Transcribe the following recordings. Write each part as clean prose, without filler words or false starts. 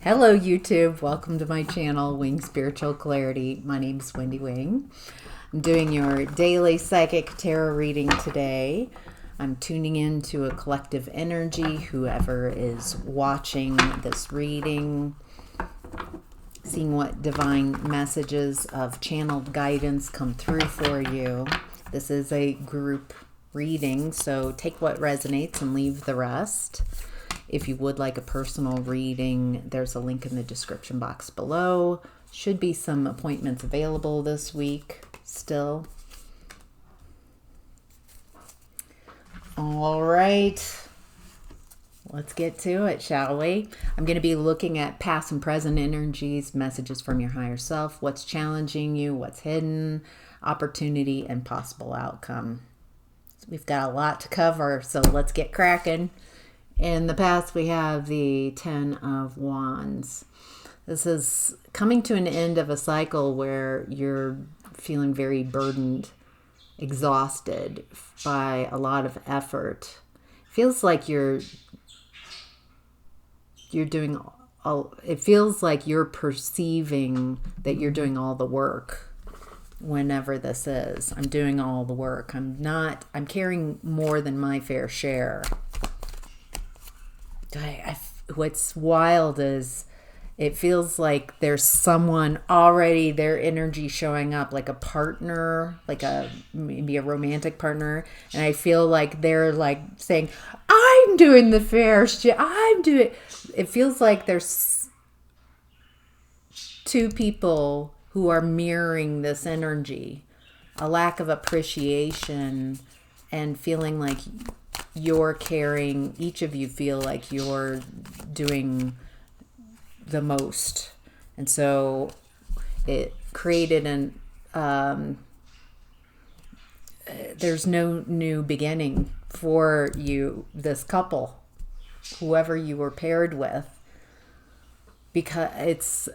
Hello YouTube, welcome to my channel, Wing Spiritual Clarity. My name's Wendy Wing. I'm doing your daily psychic tarot reading today. I'm tuning into a collective energy, whoever is watching this reading, seeing what divine messages of channeled guidance come through for you. This is a group reading, so take what resonates and leave the rest. If you would like a personal reading, there's a link in the description box below. Should be some appointments available this week still. All right, let's get to it, shall we? I'm going to be looking at past and present energies, messages from your higher self, what's challenging you, what's hidden, opportunity, and possible outcome. So we've got a lot to cover, so let's get cracking. In the past, we have the 10 of Wands. This is coming to an end of a cycle where you're feeling very burdened, exhausted by a lot of effort. Feels like you're doing all, it feels like you're perceiving that you're doing all the work whenever this is. I'm doing all the work. I'm carrying more than my fair share. What's wild is it feels like there's someone already, their energy showing up, like a partner, like maybe a romantic partner, and I feel like they're like saying, I'm doing the fair shit, it feels like there's two people who are mirroring this energy, a lack of appreciation and feeling like you're carrying, each of you feel like you're doing the most. And so it created there's no new beginning for you, this couple, whoever you were paired with, because it's,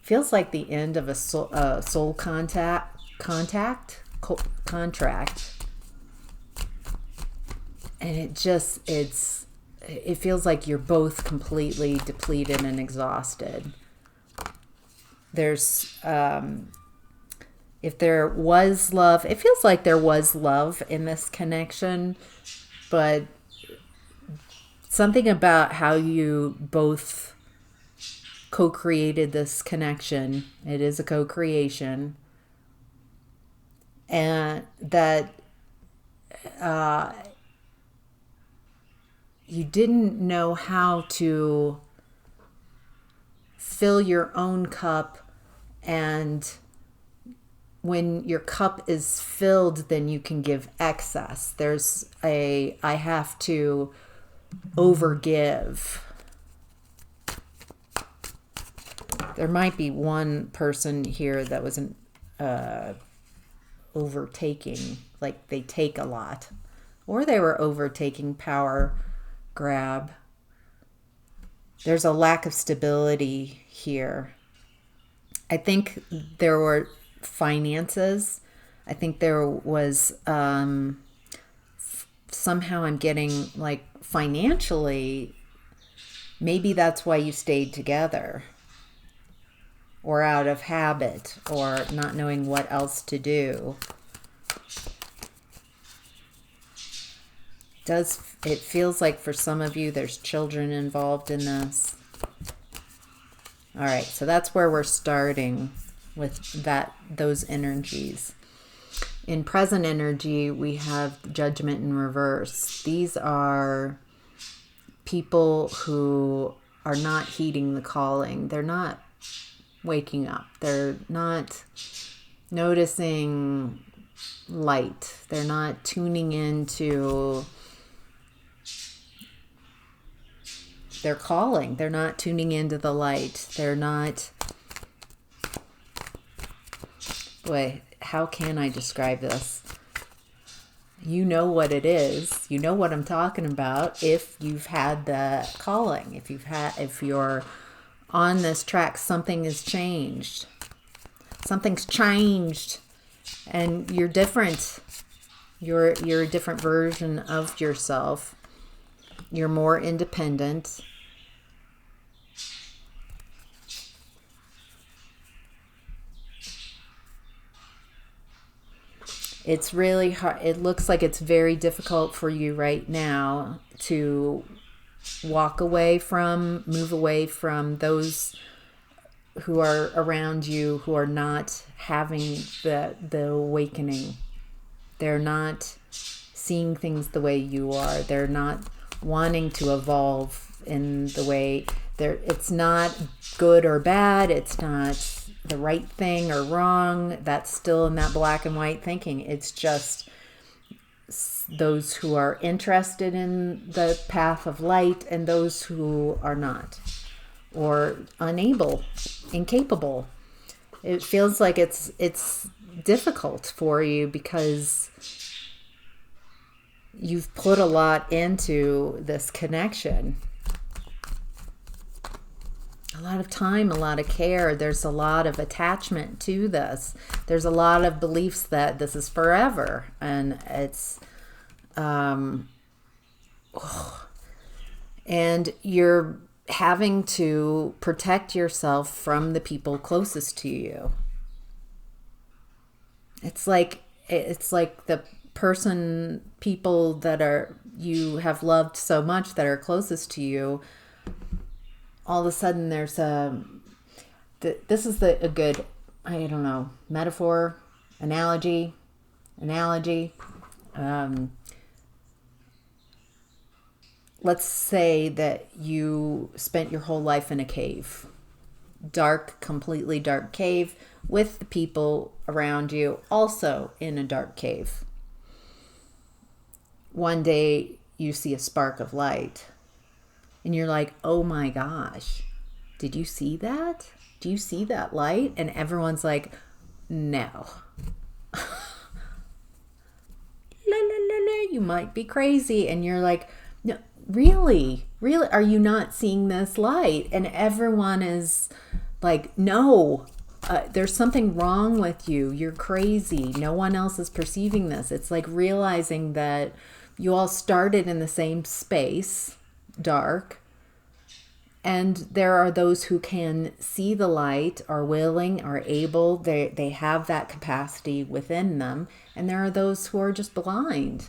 feels like the end of a soul contract, and it feels like you're both completely depleted and exhausted. There's if there was love, it feels like there was love in this connection, but something about how you both co-created this connection, it is a co-creation, and that you didn't know how to fill your own cup, and when your cup is filled, then you can give excess. There's I have to overgive. There might be one person here that was overtaking, like they take a lot, or they were overtaking, power grab. There's a lack of stability here. I think there were finances. I think there was somehow I'm getting like financially, maybe that's why you stayed together, or out of habit, or not knowing what else to do. It feels like for some of you there's children involved in this. All right, so that's where we're starting with those energies. In present energy, we have Judgment in reverse. These are people who are not heeding the calling. They're not waking up. They're not noticing light. They're not tuning into their calling. They're not tuning into the light. They're not... Boy, how can I describe this? You know what it is. You know what I'm talking about if you've had the calling. If you're on this track, something has changed. Something's changed and you're different. You're a different version of yourself. You're more independent. It's really hard. It looks like it's very difficult for you right now to move away from those who are around you who are not having the awakening. They're not seeing things the way you are. They're not wanting to evolve in the way it's not good or bad. It's not the right thing or wrong. That's still in that black and white thinking. It's just those who are interested in the path of light and those who are not, or unable, incapable. It feels like it's difficult for you because you've put a lot into this connection. A lot of time, a lot of care. There's a lot of attachment to this. There's a lot of beliefs that this is forever, and it's and you're having to protect yourself from the people closest to you. It's like the people that you have loved so much that are closest to you. All of a sudden, there's this is a good, I don't know, metaphor, analogy. Let's say that you spent your whole life in a cave, completely dark cave, with the people around you also in a dark cave. One day you see a spark of light and you're like, oh my gosh, did you see that? Do you see that light? And everyone's like, no. La, la, la, la, you might be crazy. And you're like, no, really, are you not seeing this light? And everyone is like, no, there's something wrong with you. You're crazy. No one else is perceiving this. It's like realizing that you all started in the same space, dark, and there are those who can see the light, are willing, are able, they have that capacity within them, and there are those who are just blind.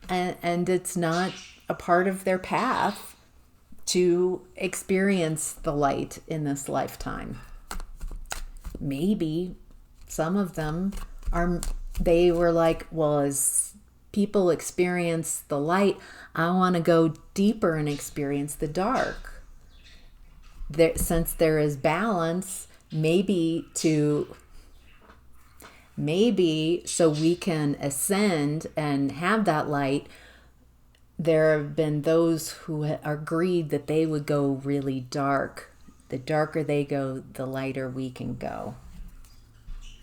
And it's not a part of their path to experience the light in this lifetime. Maybe some of them they were like, well, as people experience the light, I want to go deeper and experience the dark. Since there is balance, maybe so we can ascend and have that light. There have been those who agreed that they would go really dark. The darker they go, the lighter we can go,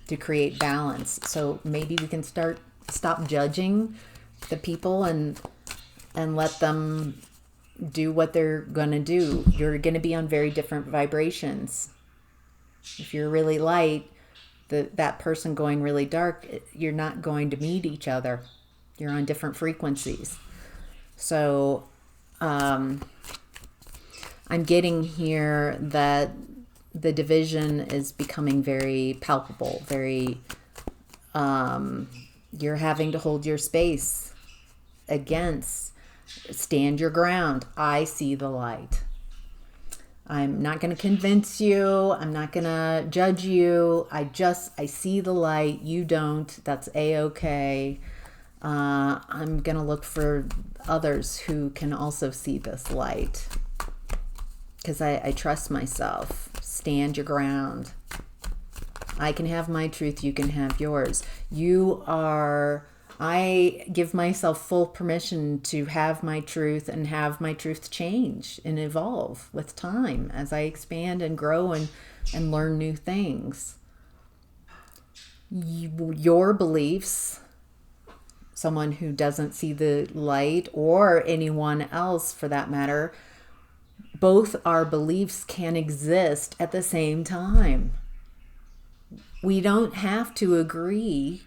to create balance. So maybe we can stop judging the people and let them do what they're going to do. You're going to be on very different vibrations. If you're really light, that person going really dark, you're not going to meet each other. You're on different frequencies. So I'm getting here that the division is becoming very palpable, very you're having to hold your space stand your ground. I see the light. I'm not going to convince you. I'm not going to judge you. I see the light. You don't. That's A-okay. I'm going to look for others who can also see this light, because I trust myself. Stand your ground. I can have my truth. You can have yours. I give myself full permission to have my truth and have my truth change and evolve with time as I expand and grow and learn new things. Your beliefs, someone who doesn't see the light, or anyone else for that matter, both our beliefs can exist at the same time. We don't have to agree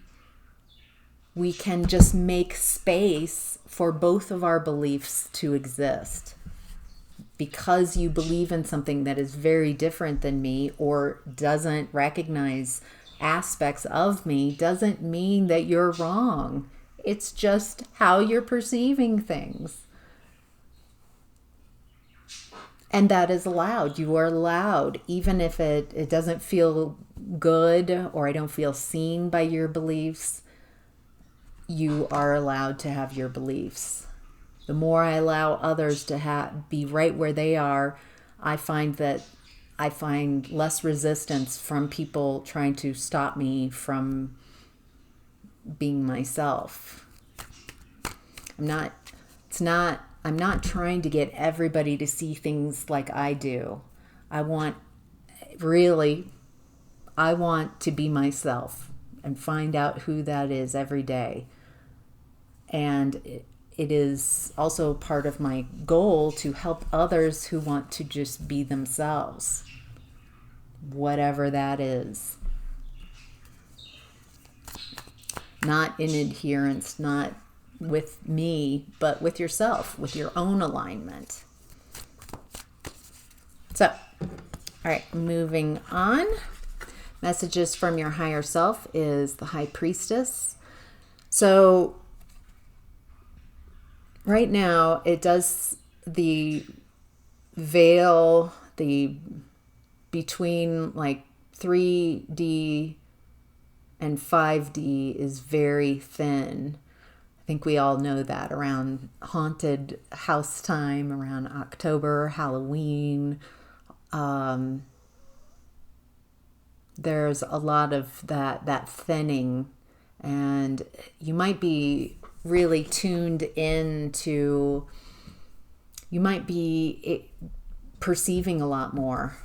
we can just make space for both of our beliefs to exist. Because you believe in something that is very different than me or doesn't recognize aspects of me doesn't mean that you're wrong. It's just how you're perceiving things. And that is allowed. You are allowed, even if it doesn't feel good or I don't feel seen by your beliefs, you are allowed to have your beliefs. The more I allow others to be right where they are, I find less resistance from people trying to stop me from being myself. I'm not trying to get everybody to see things like I do. I want to be myself and find out who that is every day. And it is also part of my goal to help others who want to just be themselves, whatever that is. Not in adherence, not with me, but with yourself, with your own alignment. So, all right, moving on. Messages from your higher self is the High Priestess. So, right now, it does the veil, between like 3D and 5D is very thin. I think we all know that around haunted house time, around October, Halloween. There's a lot of that thinning, and you might be really tuned into, you might be perceiving a lot more.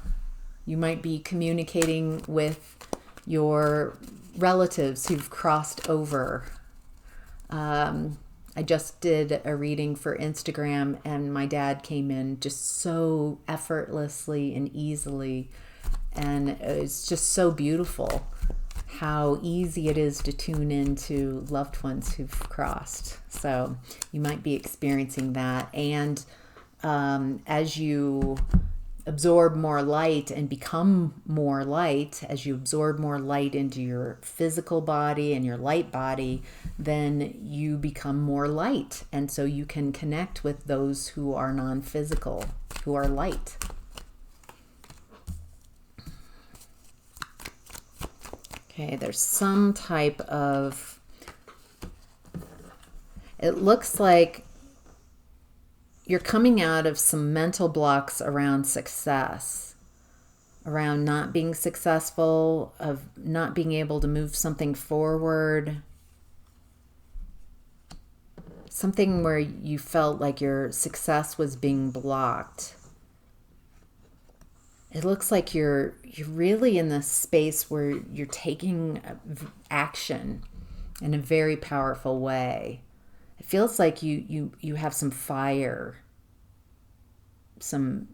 You might be communicating with your relatives who've crossed over. I just did a reading for Instagram, and my dad came in just so effortlessly and easily, and it's just so beautiful how easy it is to tune into loved ones who've crossed. So you might be experiencing that. And as you absorb more light and become more light, as you absorb more light into your physical body and your light body, then you become more light. And so you can connect with those who are non-physical, who are light. Okay, there's some type of, it looks like you're coming out of some mental blocks around success, around not being successful, of not being able to move something forward, something where you felt like your success was being blocked. It looks like you're really in this space where you're taking action in a very powerful way. It feels like you have some fire, some,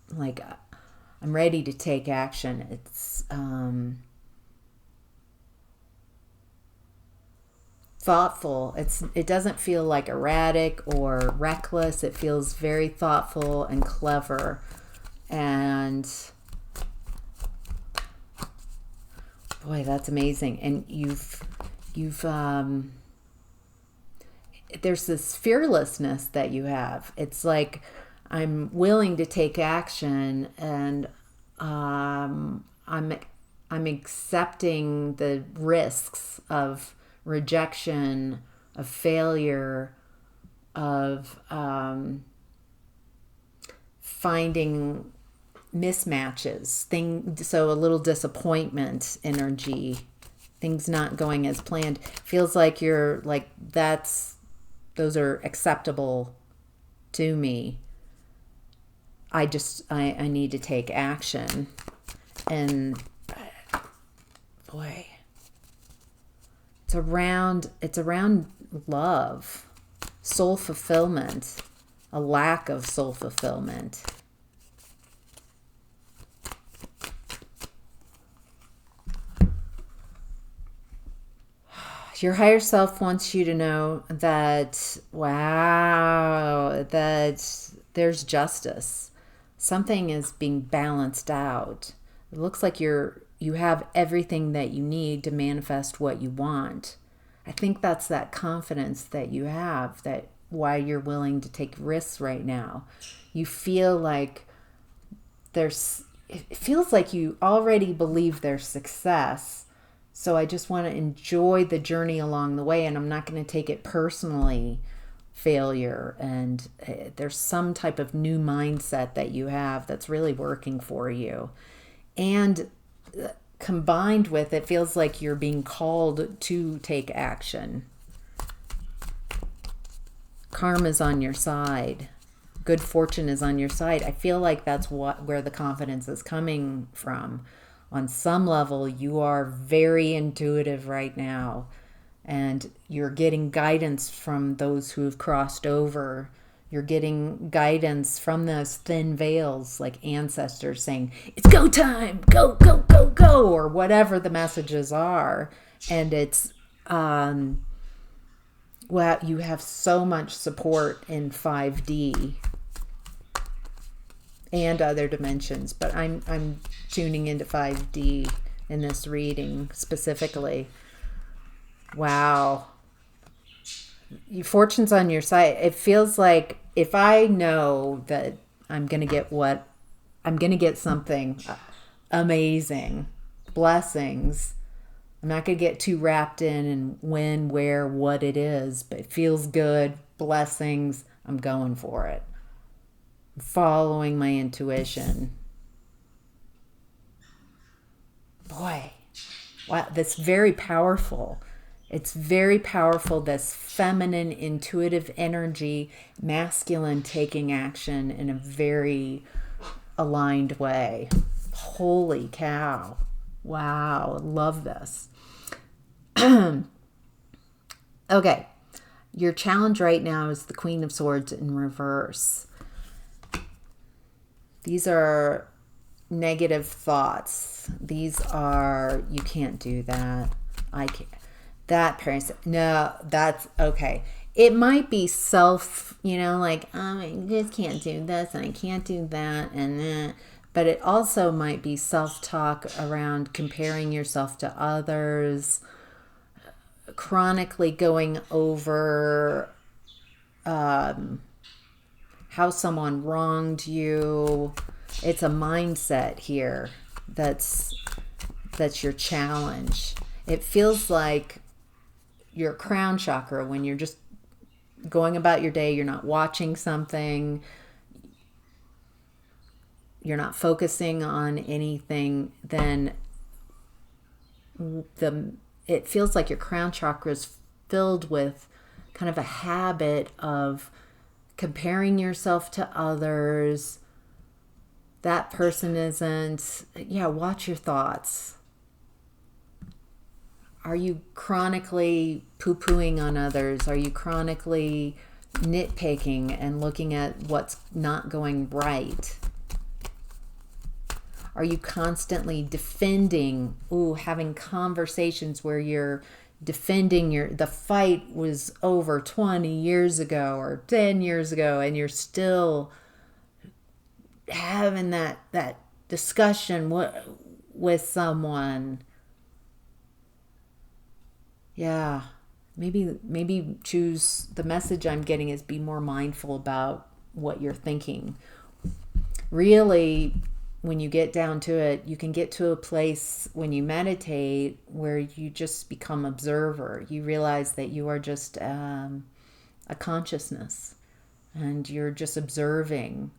like, I'm ready to take action. It's thoughtful. It doesn't feel like erratic or reckless. It feels very thoughtful and clever. And boy, that's amazing. And you've there's this fearlessness that you have. It's like, I'm willing to take action, and I'm accepting the risks of rejection, of failure, of finding mismatches, so a little disappointment energy, things not going as planned. Feels like you're like, those are acceptable to me. I need to take action. And boy, it's around love, soul fulfillment, a lack of soul fulfillment. Your higher self wants you to know that, wow, that there's justice. Something is being balanced out. It looks like you have everything that you need to manifest what you want. I think that's that confidence that you have, that why you're willing to take risks right now. You feel like it feels like you already believe there's success. So I just want to enjoy the journey along the way, and I'm not going to take it personally, failure. And there's some type of new mindset that you have that's really working for you. And combined with it, feels like you're being called to take action. Karma's on your side. Good fortune is on your side. I feel like that's where the confidence is coming from. On some level, you are very intuitive right now, and you're getting guidance from those who have crossed over. You're getting guidance from those thin veils, like ancestors saying, it's go time, go, go, go, go, or whatever the messages are. And it's, well, you have so much support in 5D and other dimensions, but I'm tuning into 5D in this reading specifically. Wow. Your fortune's on your side. It feels like if I know that I'm going to get something amazing, blessings, I'm not going to get too wrapped in when, where, what it is, but it feels good, blessings, I'm going for it. Following my intuition. Boy, wow, that's very powerful. It's very powerful, this feminine, intuitive energy, masculine taking action in a very aligned way. Holy cow. Wow, love this. Okay, your challenge right now is the Queen of Swords in reverse. These are negative thoughts. These are, you can't do that. I can't. That person, no, that's okay. It might be self, like, oh, I just can't do this and I can't do that and that. But it also might be self-talk around comparing yourself to others, chronically going over how someone wronged you. It's a mindset here that's your challenge. It feels like your crown chakra, when you're just going about your day, you're not watching something, you're not focusing on anything, then it feels like your crown chakra is filled with kind of a habit of comparing yourself to others. That person isn't. Watch your thoughts. Are you chronically poo-pooing on others? Are you chronically nitpicking and looking at what's not going right? Are you constantly defending, having conversations where you're defending the fight was over 20 years ago or 10 years ago, and you're still having that discussion with someone? Yeah, maybe choose, the message I'm getting is be more mindful about what you're thinking. Really, when you get down to it, you can get to a place when you meditate where you just become observer. You realize that you are just a consciousness, and you're just observing,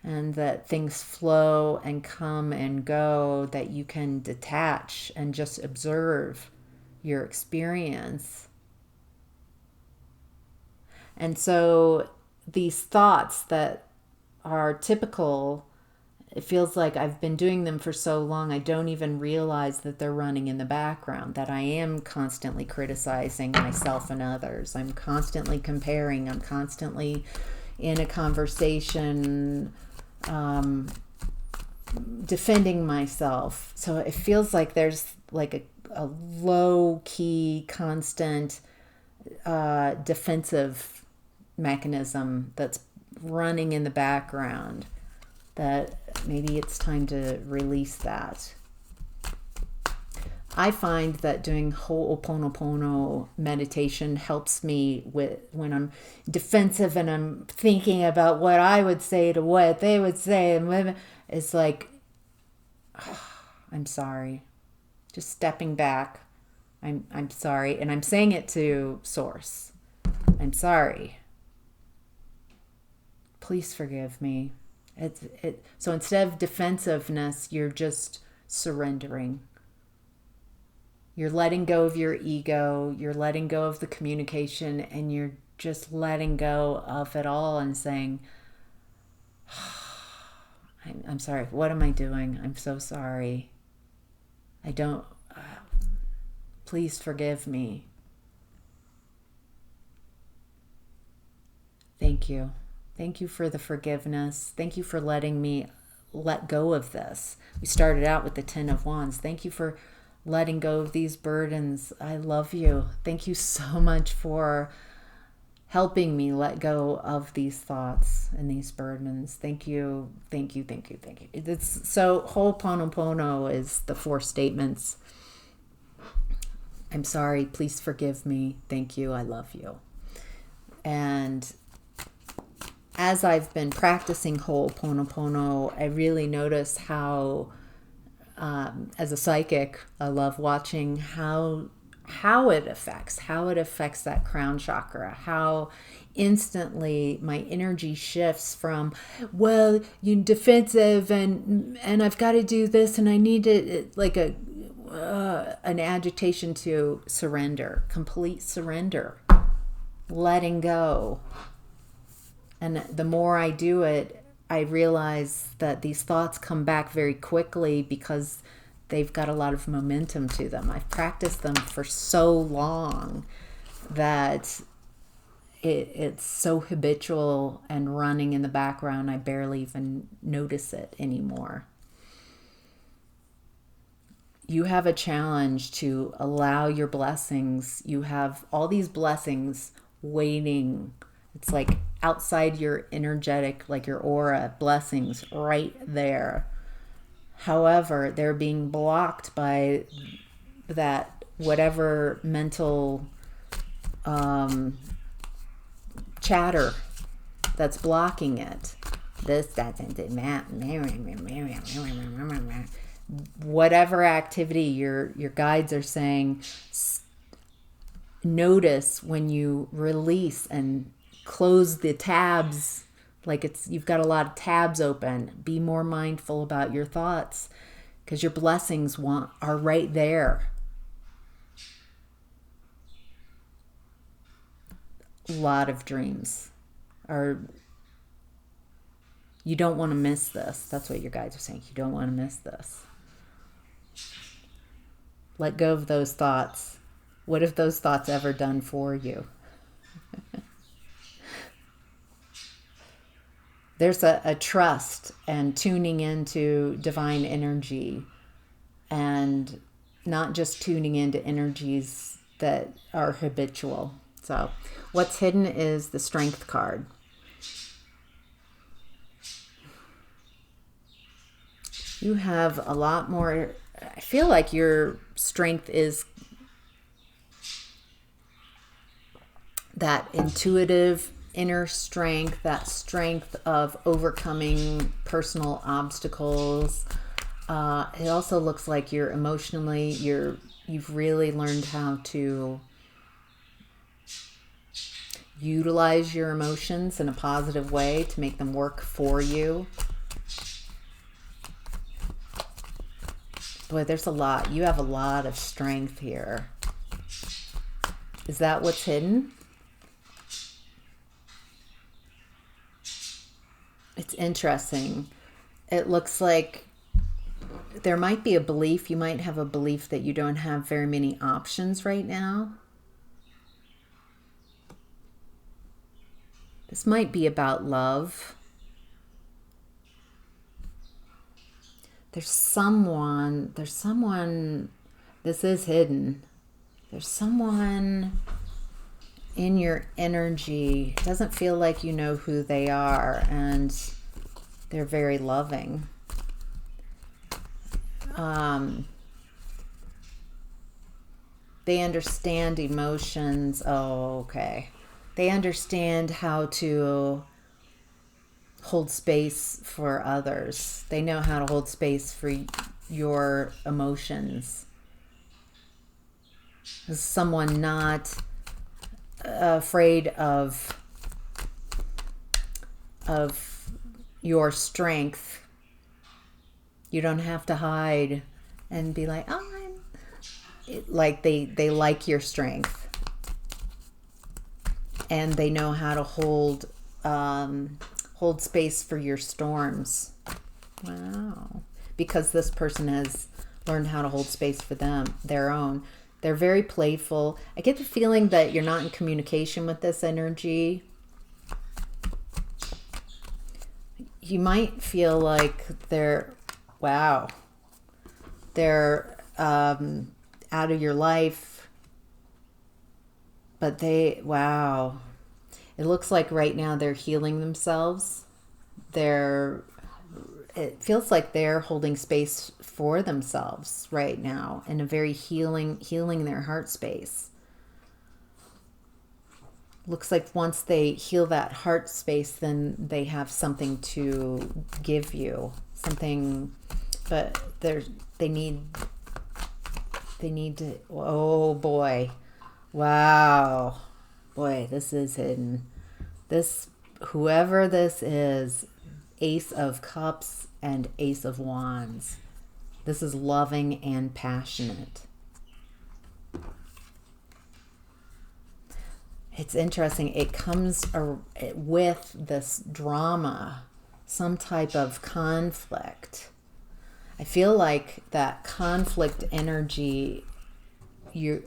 and that things flow and come and go, that you can detach and just observe your experience. And so these thoughts that are typical, it feels like I've been doing them for so long, I don't even realize that they're running in the background, that I am constantly criticizing myself and others. I'm constantly comparing. I'm constantly in a conversation defending myself. So it feels like there's like a low-key, constant defensive mechanism that's running in the background, that maybe it's time to release that. I find that doing Ho'oponopono meditation helps me with when I'm defensive and I'm thinking about what I would say to what they would say. And it's like, oh, I'm sorry. Just stepping back. I'm sorry. And I'm saying it to Source. I'm sorry. Please forgive me. So instead of defensiveness, you're just surrendering. You're letting go of your ego, you're letting go of the communication, and you're just letting go of it all and saying, I'm sorry, what am I doing? I'm so sorry. I don't, please forgive me. Thank you. Thank you for the forgiveness. Thank you for letting me let go of this. We started out with the 10 of Wands. Thank you for letting go of these burdens. I love you. Thank you so much for helping me let go of these thoughts and these burdens. Thank you. Thank you. Thank you. Thank you. So Ho'oponopono is the 4 statements. I'm sorry. Please forgive me. Thank you. I love you. And as I've been practicing Ho'oponopono, I really notice how as a psychic, I love watching how it affects that crown chakra, how instantly my energy shifts from, well, you're defensive and I've got to do this and I need it, like an agitation to surrender, complete surrender, letting go. And the more I do it, I realize that these thoughts come back very quickly because they've got a lot of momentum to them. I've practiced them for so long that it's so habitual and running in the background, I barely even notice it anymore. You have a challenge to allow your blessings. You have all these blessings waiting. It's like outside your energetic, like your aura, blessings right there. However, they're being blocked by that whatever mental chatter that's blocking it. This, that, whatever activity your guides are saying, notice when you release and close the tabs, like you've got a lot of tabs open. Be more mindful about your thoughts because your blessings are right there. A lot of dreams you don't want to miss this. That's what your guides are saying. You don't want to miss this. Let go of those thoughts. What have those thoughts ever done for you? There's a trust and tuning into divine energy and not just tuning into energies that are habitual. So what's hidden is the Strength card. You have a lot more, I feel like your strength is that intuitive inner strength, that strength of overcoming personal obstacles. It also looks like you're emotionally, you've really learned how to utilize your emotions in a positive way to make them work for you. Boy, there's a lot. You have a lot of strength here. Is that what's hidden? It's interesting. It looks like there might be a belief, you might have a belief that you don't have very many options right now. This might be about love. There's someone, this This is hidden. There's someone in your energy. It doesn't feel like you know who they are, and they're very loving. They understand emotions. Oh, okay. They understand how to hold space for others. They know how to hold space for your emotions. As someone not afraid of your strength. You don't have to hide and be like, oh, like they like your strength, and they know how to hold space for your storms. Wow. Because this person has learned how to hold space for their own. They're very playful. I get the feeling that you're not in communication with this energy. You might feel like they're out of your life, but it looks like right now they're healing themselves. It feels like they're holding space for themselves right now in a very healing their heart space. Looks like once they heal that heart space, then they have something to give you, something, but they need to, oh boy. Wow. Boy, this is hidden. Whoever this is, Ace of Cups and Ace of Wands. This is loving and passionate. It's interesting. It comes with this drama, some type of conflict. I feel like that conflict energy,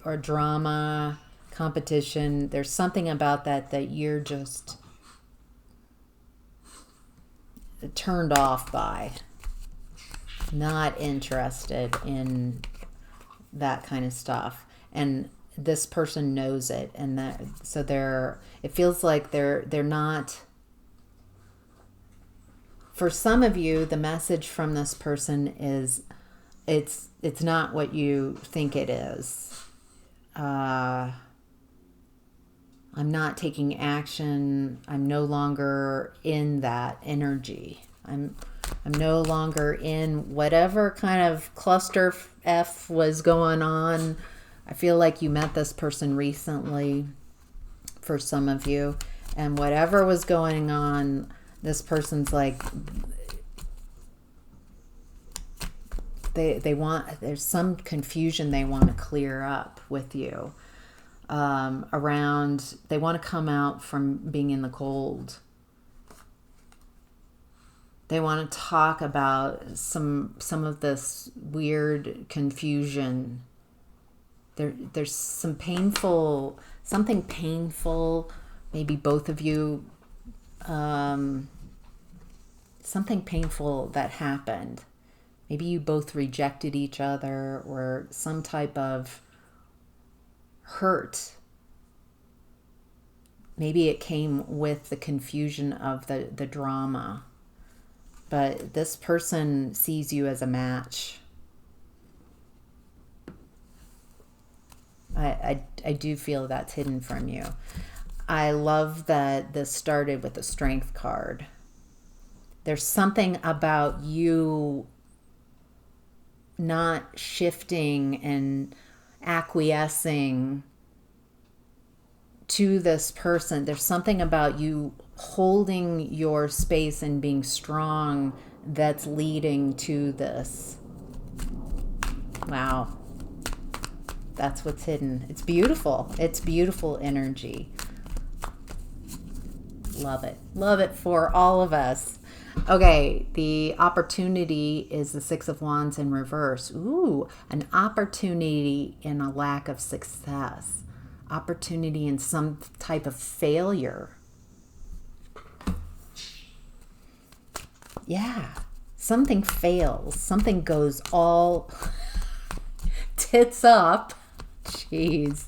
or drama, competition, there's something about that you're just turned off by. Not interested in that kind of stuff. And this person knows it, and it feels like they're not. For some of you, the message from this person is it's not what you think it is. I'm not taking action. I'm no longer in that energy. I'm no longer in whatever kind of cluster F was going on. I feel like you met this person recently, for some of you, and whatever was going on, this person's like, there's some confusion they want to clear up with you. They want to come out from being in the cold. They want to talk about some of this weird confusion. There's something painful, maybe both of you, something painful that happened. Maybe you both rejected each other, or some type of hurt. Maybe it came with the confusion of the drama. But this person sees you as a match. I do feel that's hidden from you. I love that this started with the Strength card. There's something about you not shifting and acquiescing to this person. There's something about you holding your space and being strong that's leading to this. Wow. That's what's hidden. It's beautiful. It's beautiful energy. Love it. Love it for all of us. Okay, the opportunity is the Six of Wands in reverse. Ooh, an opportunity in a lack of success. Opportunity in some type of failure. Yeah, something fails. Something goes all tits up. Jeez.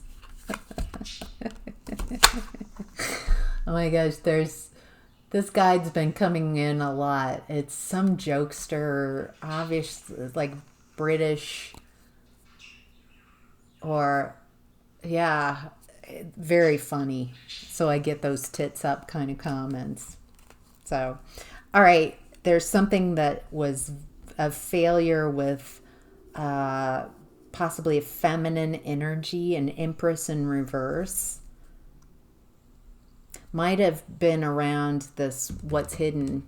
Oh my gosh, this guide's been coming in a lot. It's some jokester, obviously like British, or yeah, very funny. So I get those tits up kind of comments. So, all right, there's something that was a failure with possibly a feminine energy, an Empress in reverse. Might have been around this what's hidden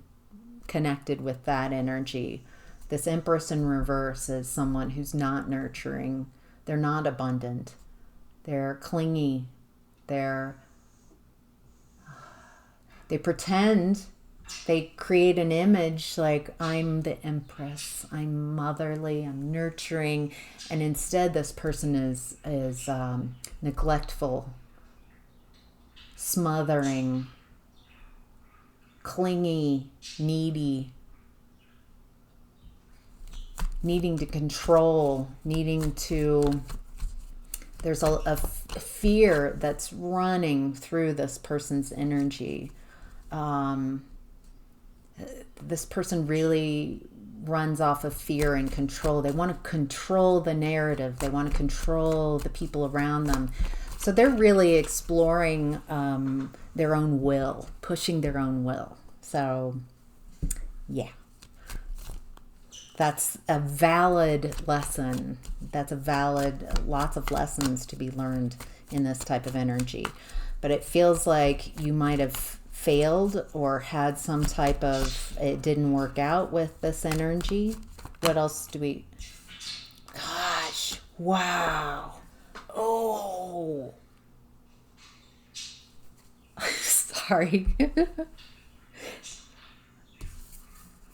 connected with that energy. This Empress in reverse is someone who's not nurturing. They're not abundant. They're clingy. They pretend, they create an image like, I'm the Empress, I'm motherly, I'm nurturing, and instead this person is neglectful, smothering, clingy, needy, needing to control, there's a fear that's running through this person's energy. This person really runs off of fear and control. They want to control the narrative. They want to control the people around them. So they're really exploring their own will, pushing their own will. So, yeah. That's a valid lesson. Lots of lessons to be learned in this type of energy. But it feels like you might have failed or had some type of, it didn't work out with this energy. What else do we, gosh, wow. Oh, sorry.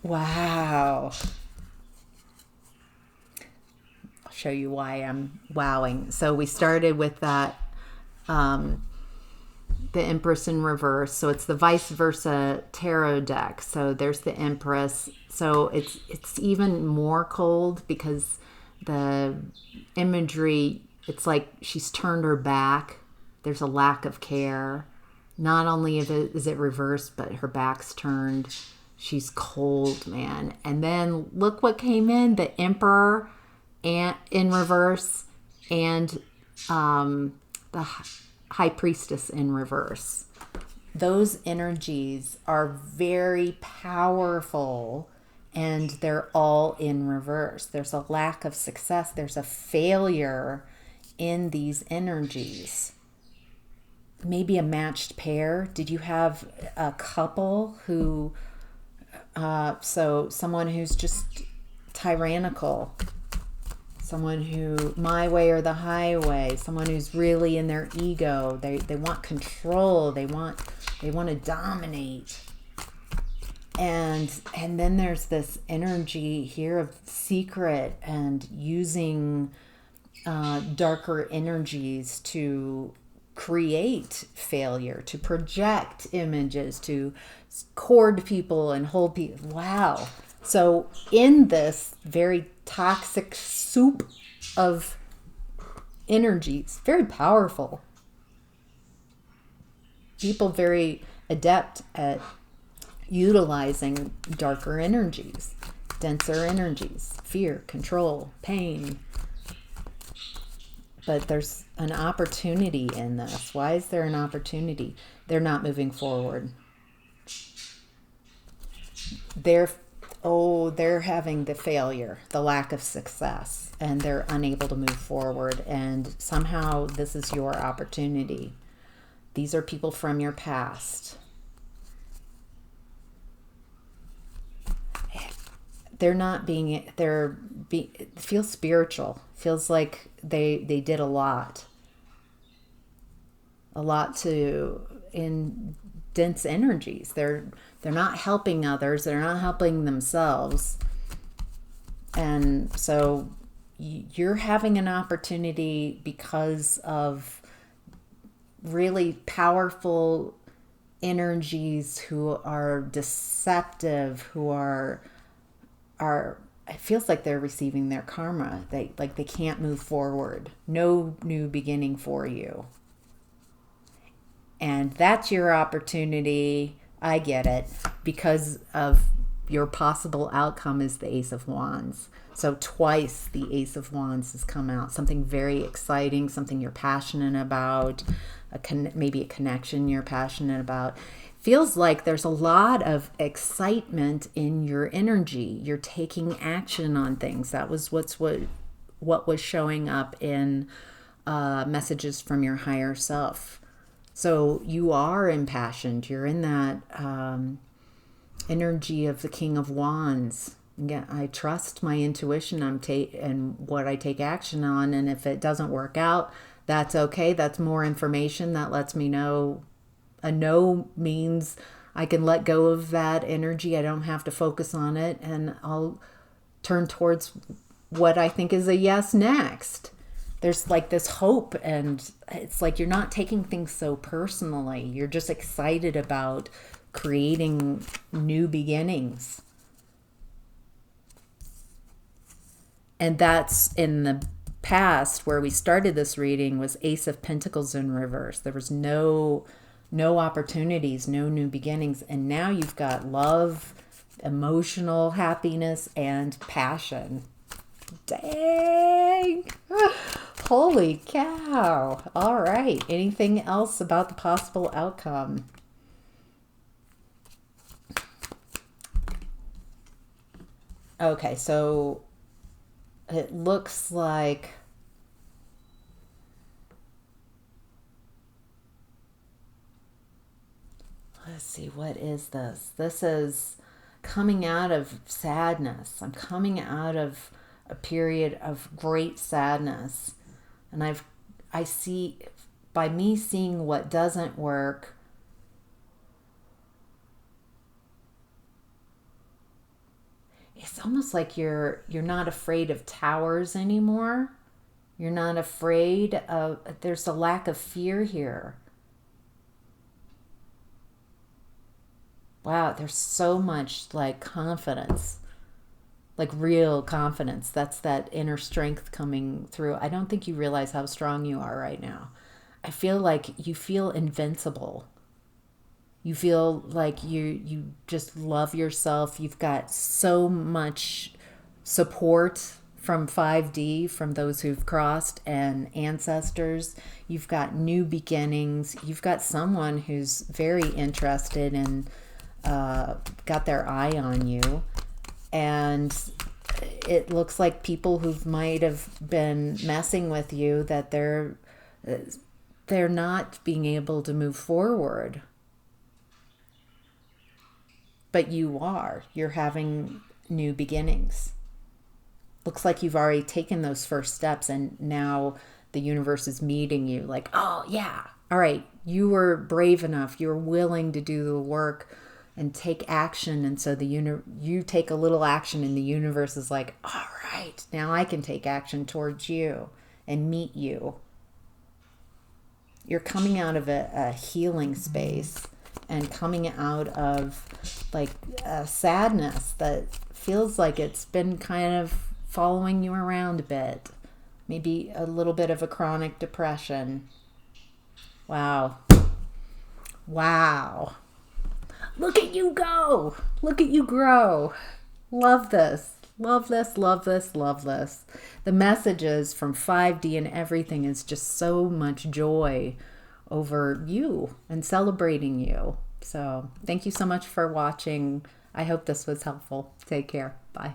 Wow. I'll show you why I'm wowing. So we started with that, the Empress in reverse. So it's the vice versa tarot deck. So there's the Empress. So it's even more cold because the imagery, it's like she's turned her back. There's a lack of care. Not only is it reversed, but her back's turned. She's cold, man. And then look what came in, the Emperor in reverse and the High Priestess in reverse. Those energies are very powerful and they're all in reverse. There's a lack of success. There's a failure in these energies. Maybe a matched pair. Did you have a couple who, so someone who's just tyrannical, someone who, my way or the highway, someone who's really in their ego. They want control. They want to dominate. And then there's this energy here of secret and using darker energies to create failure, to project images, to cord people and hold people. Wow. So in this very toxic soup of energies, very powerful, people very adept at utilizing darker energies, denser energies, fear, control, pain. But there's an opportunity in this. Why is there an opportunity? They're not moving forward. They're having the failure, the lack of success, and they're unable to move forward. And somehow this is your opportunity. These are people from your past. It feels spiritual. Feels like they did a lot in dense energies. They're not helping others. They're not helping themselves. And so you're having an opportunity because of really powerful energies who are deceptive, who are it feels like they're receiving their karma. They can't move forward. No new beginning for you. And that's your opportunity. I get it, because of your possible outcome is the Ace of Wands. So twice the Ace of Wands has come out. Something very exciting, something you're passionate about, maybe a connection you're passionate about. Feels like there's a lot of excitement in your energy. You're taking action on things. That was what was showing up in messages from your higher self. So you are impassioned. You're in that energy of the King of Wands. Again, I trust my intuition and what I take action on. And if it doesn't work out, that's okay. That's more information that lets me know. A no means I can let go of that energy. I don't have to focus on it. And I'll turn towards what I think is a yes next. There's like this hope, and it's like you're not taking things so personally. You're just excited about creating new beginnings. And that's in the past where we started this reading was Ace of Pentacles in reverse. There was no opportunities, no new beginnings. And now you've got love, emotional happiness, and passion. Dang! Holy cow. All right. Anything else about the possible outcome? Okay, so it looks like let's see, what is this? This is coming out of sadness. I'm coming out of a period of great sadness. And I see, by me seeing what doesn't work, it's almost like you're not afraid of towers anymore. You're not afraid of, there's a lack of fear here. Wow, there's so much like confidence, like real confidence. That's that inner strength coming through. I don't think you realize how strong you are right now. I feel like you feel invincible. You feel like you just love yourself. You've got so much support from 5D, from those who've crossed, and ancestors. You've got new beginnings. You've got someone who's very interested and got their eye on you. And it looks like people who might have been messing with you, that they're not being able to move forward. But you are. You're having new beginnings. Looks like you've already taken those first steps, and now the universe is meeting you like, oh yeah, all right, you were brave enough. You're willing to do the work and take action. And so you take a little action, and the universe is like, all right, now I can take action towards you and meet you. You're coming out of a healing space and coming out of like a sadness that feels like it's been kind of following you around a bit. Maybe a little bit of a chronic depression. Wow. Wow. Look at you go. Look at you grow. Love this. Love this, love this, love this. The messages from 5D and everything is just so much joy over you and celebrating you. So thank you so much for watching. I hope this was helpful. Take care. Bye.